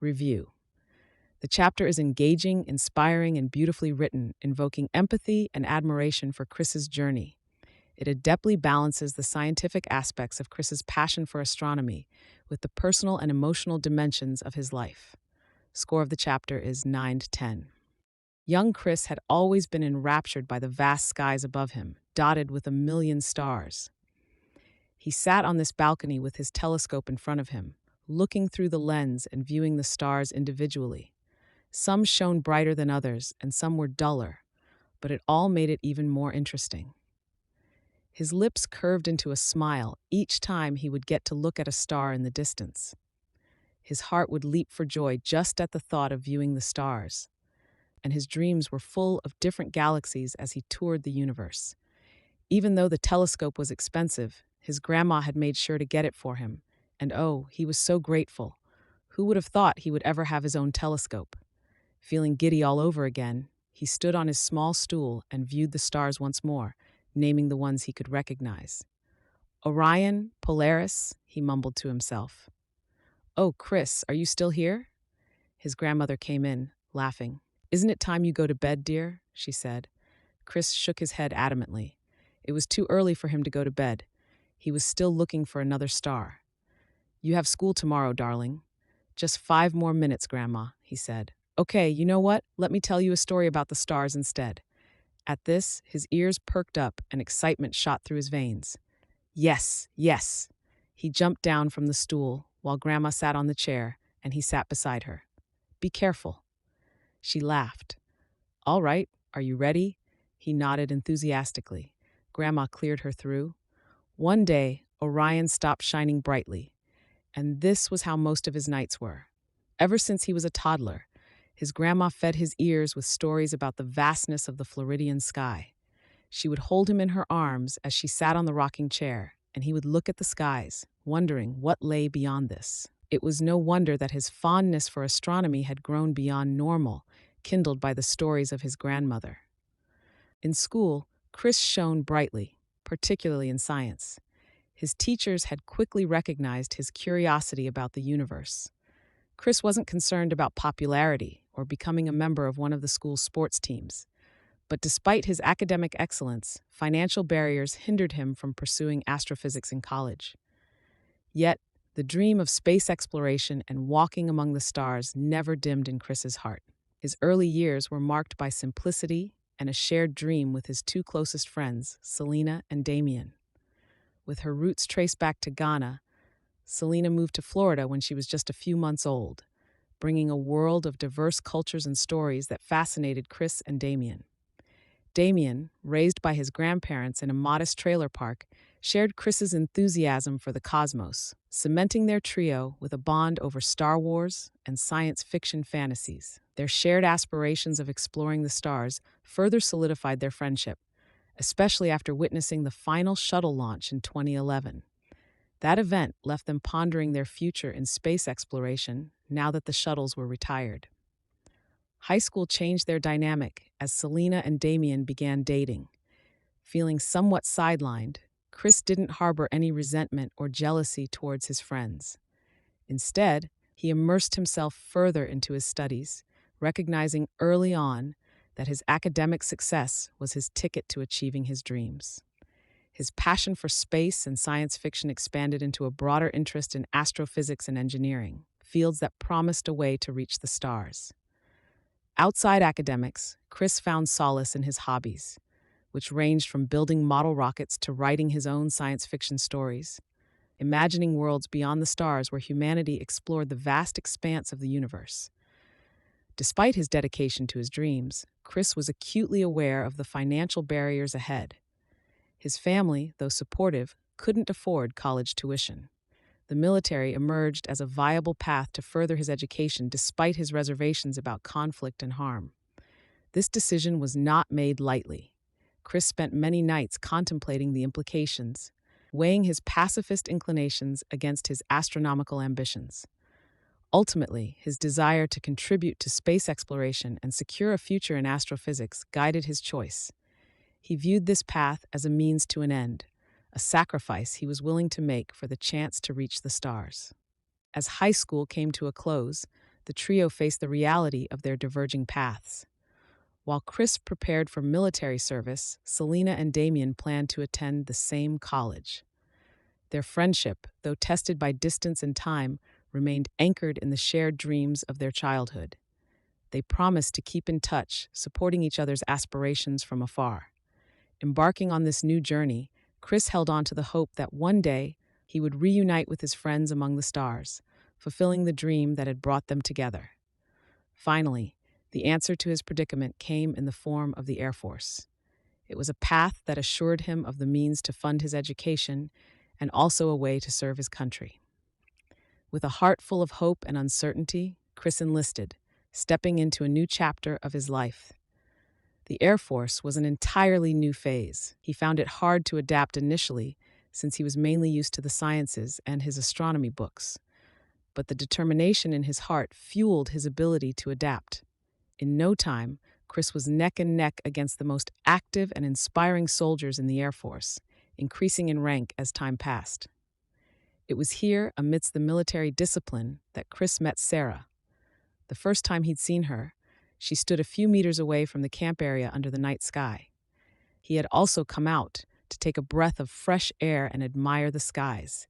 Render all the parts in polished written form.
Review. The chapter is engaging, inspiring, and beautifully written, invoking empathy and admiration for Chris's journey. It adeptly balances the scientific aspects of Chris's passion for astronomy with the personal and emotional dimensions of his life. Score of the chapter is 9 to 10. Young Chris had always been enraptured by the vast skies above him, dotted with a million stars. He sat on this balcony with his telescope in front of him, looking through the lens and viewing the stars individually. Some shone brighter than others, and some were duller, but it all made it even more interesting. His lips curved into a smile each time he would get to look at a star in the distance. His heart would leap for joy just at the thought of viewing the stars, and his dreams were full of different galaxies as he toured the universe. Even though the telescope was expensive, his grandma had made sure to get it for him, and oh, he was so grateful. Who would have thought he would ever have his own telescope? Feeling giddy all over again, he stood on his small stool and viewed the stars once more, naming the ones he could recognize. Orion, Polaris, he mumbled to himself. "Oh, Chris, are you still here?" His grandmother came in, laughing. "Isn't it time you go to bed, dear?" she said. Chris shook his head adamantly. It was too early for him to go to bed. He was still looking for another star. "You have school tomorrow, darling." "Just 5 more minutes, Grandma," he said. "Okay, you know what? Let me tell you a story about the stars instead." At this, his ears perked up and excitement shot through his veins. Yes, yes. He jumped down from the stool while Grandma sat on the chair, and he sat beside her. "Be careful." She laughed. "All right, are you ready?" He nodded enthusiastically. Grandma cleared her through. One day, Orion stopped shining brightly, and this was how most of his nights were. Ever since he was a toddler, his grandma fed his ears with stories about the vastness of the Floridian sky. She would hold him in her arms as she sat on the rocking chair, and he would look at the skies, wondering what lay beyond this. It was no wonder that his fondness for astronomy had grown beyond normal, kindled by the stories of his grandmother. In school, Chris shone brightly, particularly in science. His teachers had quickly recognized his curiosity about the universe. Chris wasn't concerned about popularity or becoming a member of one of the school's sports teams. But despite his academic excellence, financial barriers hindered him from pursuing astrophysics in college. Yet, the dream of space exploration and walking among the stars never dimmed in Chris's heart. His early years were marked by simplicity and a shared dream with his 2 closest friends, Selena and Damien. With her roots traced back to Ghana, Selena moved to Florida when she was just a few months old, bringing a world of diverse cultures and stories that fascinated Chris and Damien. Damien, raised by his grandparents in a modest trailer park, shared Chris's enthusiasm for the cosmos, cementing their trio with a bond over Star Wars and science fiction fantasies. Their shared aspirations of exploring the stars further solidified their friendship, especially after witnessing the final shuttle launch in 2011. That event left them pondering their future in space exploration now that the shuttles were retired. High school changed their dynamic as Selena and Damien began dating. Feeling somewhat sidelined, Chris didn't harbor any resentment or jealousy towards his friends. Instead, he immersed himself further into his studies, recognizing early on that his academic success was his ticket to achieving his dreams. His passion for space and science fiction expanded into a broader interest in astrophysics and engineering, fields that promised a way to reach the stars. Outside academics, Chris found solace in his hobbies, which ranged from building model rockets to writing his own science fiction stories, imagining worlds beyond the stars where humanity explored the vast expanse of the universe. Despite his dedication to his dreams, Chris was acutely aware of the financial barriers ahead. His family, though supportive, couldn't afford college tuition. The military emerged as a viable path to further his education despite his reservations about conflict and harm. This decision was not made lightly. Chris spent many nights contemplating the implications, weighing his pacifist inclinations against his astronomical ambitions. Ultimately, his desire to contribute to space exploration and secure a future in astrophysics guided his choice. He viewed this path as a means to an end, a sacrifice he was willing to make for the chance to reach the stars. As high school came to a close, the trio faced the reality of their diverging paths. While Chris prepared for military service, Selena and Damien planned to attend the same college. Their friendship, though tested by distance and time, remained anchored in the shared dreams of their childhood. They promised to keep in touch, supporting each other's aspirations from afar. Embarking on this new journey, Chris held on to the hope that one day he would reunite with his friends among the stars, fulfilling the dream that had brought them together. Finally, the answer to his predicament came in the form of the Air Force. It was a path that assured him of the means to fund his education and also a way to serve his country. With a heart full of hope and uncertainty, Chris enlisted, stepping into a new chapter of his life. The Air Force was an entirely new phase. He found it hard to adapt initially, since he was mainly used to the sciences and his astronomy books. But the determination in his heart fueled his ability to adapt. In no time, Chris was neck and neck against the most active and inspiring soldiers in the Air Force, increasing in rank as time passed. It was here, amidst the military discipline, that Chris met Sarah. The first time he'd seen her, she stood a few meters away from the camp area under the night sky. He had also come out to take a breath of fresh air and admire the skies.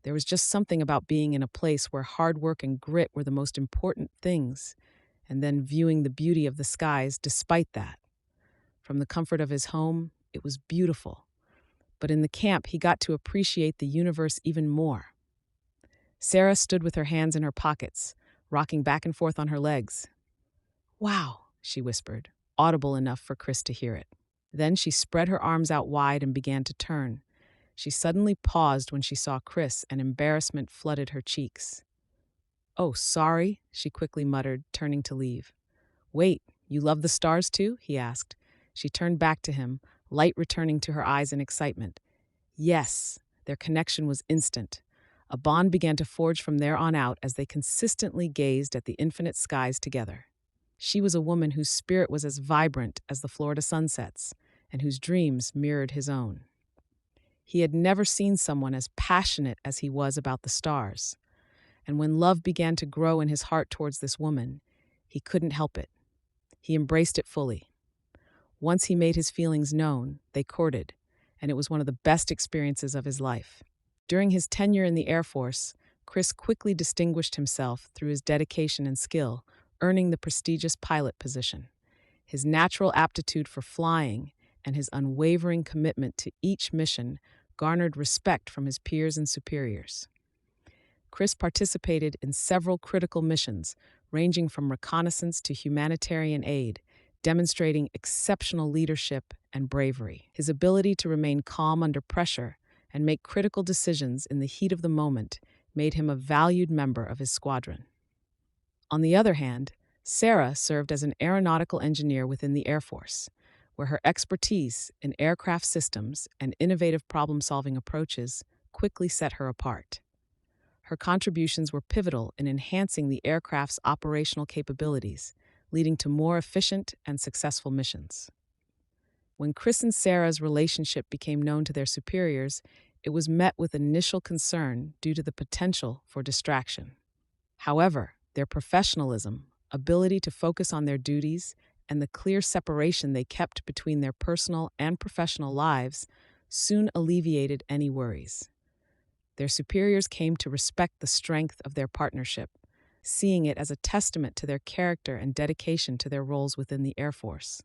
There was just something about being in a place where hard work and grit were the most important things, and then viewing the beauty of the skies despite that. From the comfort of his home, it was beautiful. But in the camp, he got to appreciate the universe even more. Sarah stood with her hands in her pockets, rocking back and forth on her legs. "Wow," she whispered, audible enough for Chris to hear it. Then she spread her arms out wide and began to turn. She suddenly paused when she saw Chris, and embarrassment flooded her cheeks. "Oh, sorry," she quickly muttered, turning to leave. "Wait, you love the stars too?" he asked. She turned back to him, light returning to her eyes in excitement. Yes, their connection was instant. A bond began to forge from there on out as they consistently gazed at the infinite skies together. She was a woman whose spirit was as vibrant as the Florida sunsets, and whose dreams mirrored his own. He had never seen someone as passionate as he was about the stars, and when love began to grow in his heart towards this woman, he couldn't help it. He embraced it fully. Once he made his feelings known, they courted, and it was one of the best experiences of his life. During his tenure in the Air Force, Chris quickly distinguished himself through his dedication and skill, earning the prestigious pilot position. His natural aptitude for flying and his unwavering commitment to each mission garnered respect from his peers and superiors. Chris participated in several critical missions, ranging from reconnaissance to humanitarian aid, demonstrating exceptional leadership and bravery. His ability to remain calm under pressure and make critical decisions in the heat of the moment made him a valued member of his squadron. On the other hand, Sarah served as an aeronautical engineer within the Air Force, where her expertise in aircraft systems and innovative problem-solving approaches quickly set her apart. Her contributions were pivotal in enhancing the aircraft's operational capabilities, leading to more efficient and successful missions. When Chris and Sarah's relationship became known to their superiors, it was met with initial concern due to the potential for distraction. However, their professionalism, ability to focus on their duties, and the clear separation they kept between their personal and professional lives soon alleviated any worries. Their superiors came to respect the strength of their partnership, seeing it as a testament to their character and dedication to their roles within the Air Force.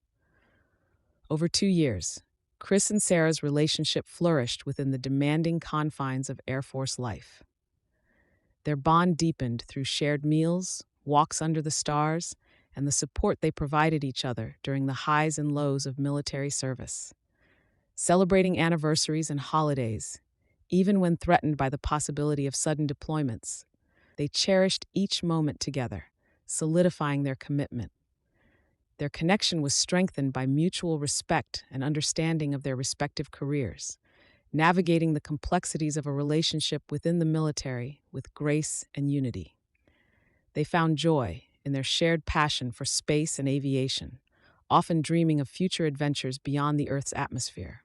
Over 2 years, Chris and Sarah's relationship flourished within the demanding confines of Air Force life. Their bond deepened through shared meals, walks under the stars, and the support they provided each other during the highs and lows of military service. Celebrating anniversaries and holidays, even when threatened by the possibility of sudden deployments, they cherished each moment together, solidifying their commitment. Their connection was strengthened by mutual respect and understanding of their respective careers, navigating the complexities of a relationship within the military with grace and unity. They found joy in their shared passion for space and aviation, often dreaming of future adventures beyond the Earth's atmosphere.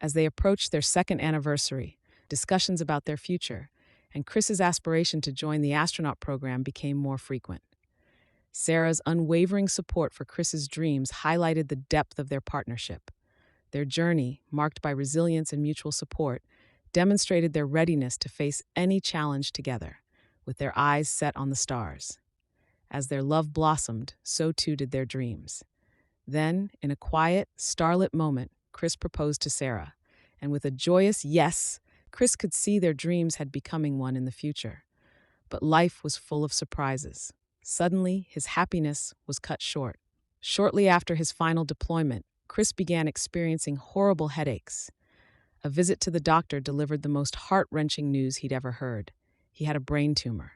As they approached their second anniversary, discussions about their future, and Chris's aspiration to join the astronaut program became more frequent. Sarah's unwavering support for Chris's dreams highlighted the depth of their partnership. Their journey, marked by resilience and mutual support, demonstrated their readiness to face any challenge together, with their eyes set on the stars. As their love blossomed, so too did their dreams. Then, in a quiet, starlit moment, Chris proposed to Sarah, and with a joyous yes, Chris could see their dreams had becoming one in the future. But life was full of surprises. Suddenly, his happiness was cut short. Shortly after his final deployment, Chris began experiencing horrible headaches. A visit to the doctor delivered the most heart-wrenching news he'd ever heard. He had a brain tumor.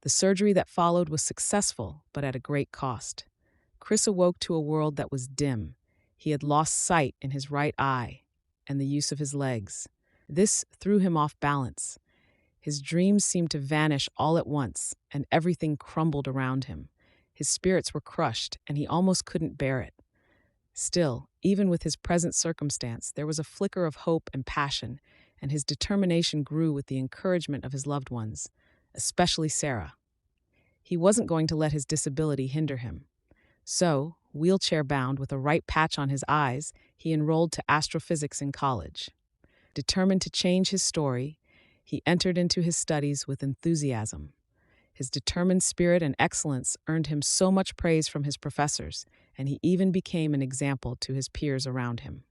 The surgery that followed was successful, but at a great cost. Chris awoke to a world that was dim. He had lost sight in his right eye and the use of his legs. This threw him off balance. His dreams seemed to vanish all at once, and everything crumbled around him. His spirits were crushed, and he almost couldn't bear it. Still, even with his present circumstance, there was a flicker of hope and passion, and his determination grew with the encouragement of his loved ones, especially Sarah. He wasn't going to let his disability hinder him. So, wheelchair-bound with a right patch on his eyes, he enrolled to astrophysics in college. Determined to change his story, he entered into his studies with enthusiasm. His determined spirit and excellence earned him so much praise from his professors, and he even became an example to his peers around him.